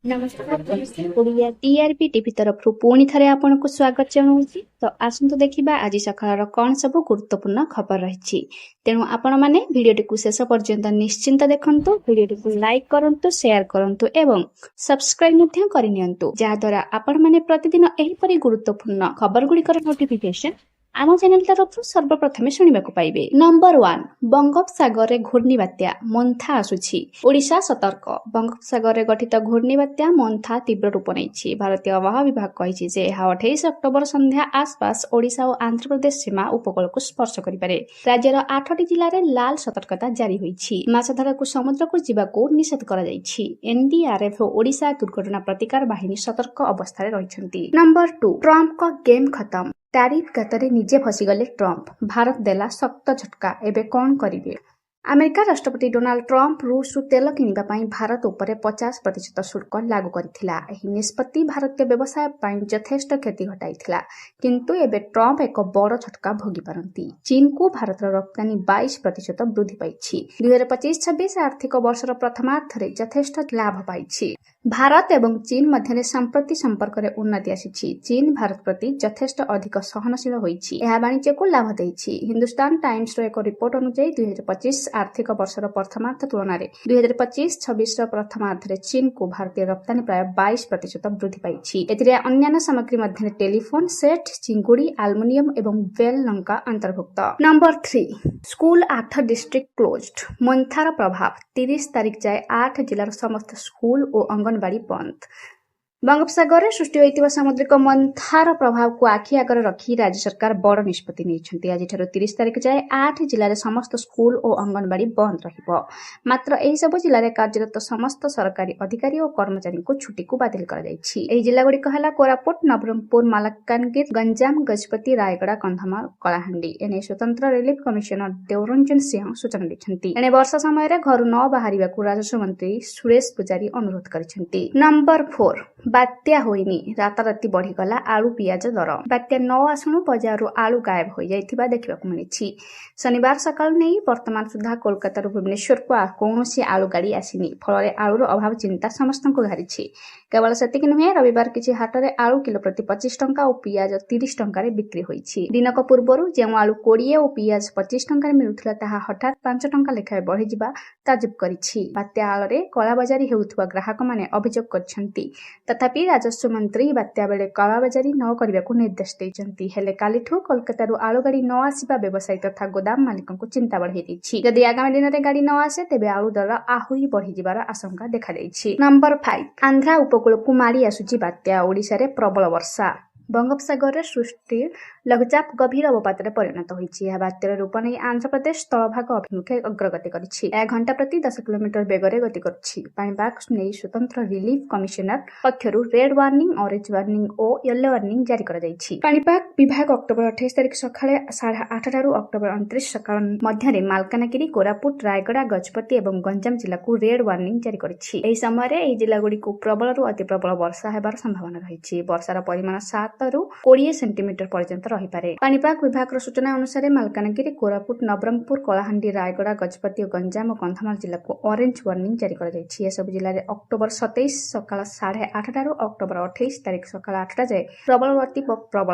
नमस्कार Odia TRP TV तरफ पुणी थे आपको स्वागत जनाऊँगी। तो आसतु देखा आज सकाळ कौन सब गुरुत्वपूर्ण खबर रही। तेणु आपण मैंने भिडियो शेष पर्यंत निश्चिंत देखंतु, भिडियो लाइक करंतु, शेयर करंतु एवं सब्सक्राइब करनियंतु, जहाद्वारा आपण मैंने प्रतिदिन एहिपरि गुरुत्वपूर्ण खबर गुड़िकर नोटिफिकेशन आम चैनल तरफ सर्वप्रथमे शुणा पाइबे। नंबर 1 बंगोपसागर रे घूर्णिबात्या मोन्था आसुछि। ओडिशा सतर्क। बंगोपसागर रे गठित घूर्णिबात्या मोन्था तीव्र रूप नहीं। भारतीय आबहावा विभाग कही 28 अक्टोबर संध्या आसपास ओडिशा और आंध्र प्रदेश सीमा उपकूल को स्पर्श करिपारे। राज्यर 8टी जिले में लाल सतर्कता जारी होईछि। माछधरा को समुद्र को जीवाकू निषेध करा जाईछि। एनडीआरएफ और ओडिशा दुर्घटना प्रतिकार बाहिनी सतर्क अवस्था रहिछन्ति। नंबर 2 ट्रम्प का गेम खत्म। टैरिफ गाତରେ ନିଜେ ଫସିଗଲେ ଟ୍ରମ୍ପ। ଭାରତ ଦେଲା ଶକ୍ତ ଝଟକା। ଏବେ କ'ଣ କରିବେ? ଆମେରିକା ରାଷ୍ଟ୍ରପତି ଡୋନାଲ୍ଡ ଟ୍ରମ୍ପ ରୁଷରୁ ତେଲ କିଣିବା ପାଇଁ ଭାରତ ଉପରେ 50% ଶୁଳ୍କ ଲାଗୁ କରିଥିଲା। ଏହି ନିଷ୍ପତ୍ତି ଭାରତୀୟ ବ୍ୟବସାୟ ପାଇଁ ଯଥେଷ୍ଟ କ୍ଷତି ଘଟାଇଥିଲା। କିନ୍ତୁ ଏବେ ଟ୍ରମ୍ପ ଏକ ବଡ଼ ଝଟକା ଭୋଗିପାରନ୍ତି। ଚୀନକୁ ଭାରତର ରପ୍ତାନି 22% ବୃଦ୍ଧି ପାଇଛି। 2025-26 ଆର୍ଥିକ ବର୍ଷର ପ୍ରଥମାର୍ଦ୍ଧରେ ଯଥେଷ୍ଟ ଲାଭ ପାଇଛି। ଭାରତ ଏବଂ ଚୀନ ମଧ୍ୟରେ ସମ୍ପ୍ରତି ସମ୍ପର୍କରେ ଉନ୍ନତି ଆସିଛି। ଚୀନ ଭାରତ ପ୍ରତି ଯଥେଷ୍ଟ ଅଧିକ ସହନଶୀଳ ହୋଇଛି। ଏହା ବାଣିଜ୍ୟକୁ ଲାଭ ଦେଇଛି। ହିନ୍ଦୁସ୍ତାନ ଟାଇମ୍ସର ଏକ ରିପୋର୍ଟ ଅନୁଯାୟୀ 2025 ଆର୍ଥିକ ବର୍ଷର ପ୍ରଥମାର୍ଦ୍ଧ ତୁଳନାରେ 2025-26ର ପ୍ରଥମାର୍ଦ୍ଧରେ ଚୀନକୁ ଭାରତୀୟ ରପ୍ତାନି ପ୍ରାୟ 22% ବୃଦ୍ଧି ପାଇଛି। ଏଥିରେ ଅନ୍ୟାନ୍ୟ ସାମଗ୍ରୀ ମଧ୍ୟରେ ଟେଲିଫୋନ ସେଟ୍, ଚିଙ୍ଗୁଡ଼ି, ଆଲୁମିନିୟମ ଏବଂ ବେଲ୍ ଲଙ୍କା ଅନ୍ତର୍ଭୁକ୍ତ। Number 3 school 8 district closed. ମୋନ୍ଥାର ପ୍ରଭାବ। 30 ତାରିଖ ଯାଏ 8 ଜିଲ୍ଲାର ସମସ୍ତ ସ୍କୁଲ ଓ ଅଙ୍ଗନବାଡ଼ି ବନ୍ଦ। बंगोपसागर सृष्टि होइतिबा सामुद्रिक मंथार प्रभाव को आखि आगर रखी राज्य सरकार बड़ निष्पत्ति नेइछन्ति। आज 30 तारिख जाए 8 जिले में समस्त स्कूल और अंगनबाड़ी बंद रहिबो। मात्र एही सब जिले में कार्यरत समस्त सरकारी अधिकारी और कर्मचारी को छुट्टी को बातिल करा जायछि। एही जिला गुड़िक हला कोरापुट, नवरंगपुर, मालाकानगिरी, गंजाम, गजपति, रायगड़ा, कंधमाल, कलाहांडी। एने स्वतंत्र रिलीफ कमिशनर देवरंजन सिंह सूचना दैछन्ति। एने वर्षा समय घर न बाहरिबाकू राजस्व मंत्री सुरेश पुजारी अनुरोध करिछन्ति। नंबर 4 बात्या होइनी। राताराती बढ़ीगला आलू पियाज दर। बात्या न आसुणु बजारु आलू गायब हो जाइथिबा देखिबाकू मिलिछि। शनिवार सकाळ नै वर्तमान सुधा कोलकाता भुवनेश्वर को कौनसी आलू गाड़ी आसिनी। फल आलूर अभाव चिंता समस्त घारिछि। केवल सेतिक नुहे, रविवार किछि हाटरे आलू किलो प्रति 25 टंका और पियाज 30 टंका बिक्री होइछि। दिनक पूर्वरु जेउ आलू 20 और पियाज 25 टंका मिलुथिला ताहा हठात 5 टंका लेखाए बढ़ी जिबा ताजुब करिछि। बात्या आलरे कलाबाजारी हेउथुवा ग्राहक माने अभियोग करछन्ति। तथापि राजस्व मंत्री बात्या बेले कलाबाजारी न करबाकू निर्देश दैछन्ति। हेले कालिठू कोलकातारू आलू गाड़ी न आसिबा व्यवसायी तथा गोदाम मालिकଙ୍କୁ चिंता बढ़ाई दैछि। यदि आगामी दिन में गाड़ी न आसे तेबे आलू दर आहुरी बढ़ी जिबार आशंका देखा दैछि। नंबर 5 आंध्रा उपकूल को माड़ी आसुछि बात्या। ओडिशा रे प्रबल वर्षा। बंगोपसागर सृष्टि लघुचाप गभीर अवपातरे परिणत होइछि। यह बात्यार रूप नहीं आंध्र प्रदेश स्थलभाग अभिमुखे अग्रगति करिछि। यह घंटा प्रति 10 किलोमीटर बेगरे गति करिछि। पाणीपाग नै स्वतंत्र रिलीफ कमिशनर पक्षरु रेड वार्निंग, ऑरेंज वार्निंग और येलो वार्निंग जारी करा जाइछि। पाणीपाग विभाग अक्टोबर 28 तारिख सकाळे 8:30 ठारू अक्टोबर 29 सकाळ मध्यरे मालकानगिरी, कोरापुट, रायगड़ा, गजपति एवं गंजाम जिला को रेड वार्निंग जारी करिछि। एही समय रे एही जिला गुडी को प्रबलरु अति प्रबल वर्षा हेबार संभावना रहिछि। वर्षार परिमाण 7 ରୁ 20 सेंटीमीटर पर्यंत रही पारे। पाणीपाग विभाग सूचना अनुसार मालकानगिरी, कोरापुट, नवरंगपुर, कलाहांडी, रायगड़ा, गजपति और गंजाम और कंधमाल जिला को ऑरेंज वार्निंग जारी करा जायछि। ये सब जिले में अक्टोबर 27 सकाळ 8:30 ठारू अक्टोबर 28 तारिख सकाळ 8टा जाए प्रबल अति प्रबल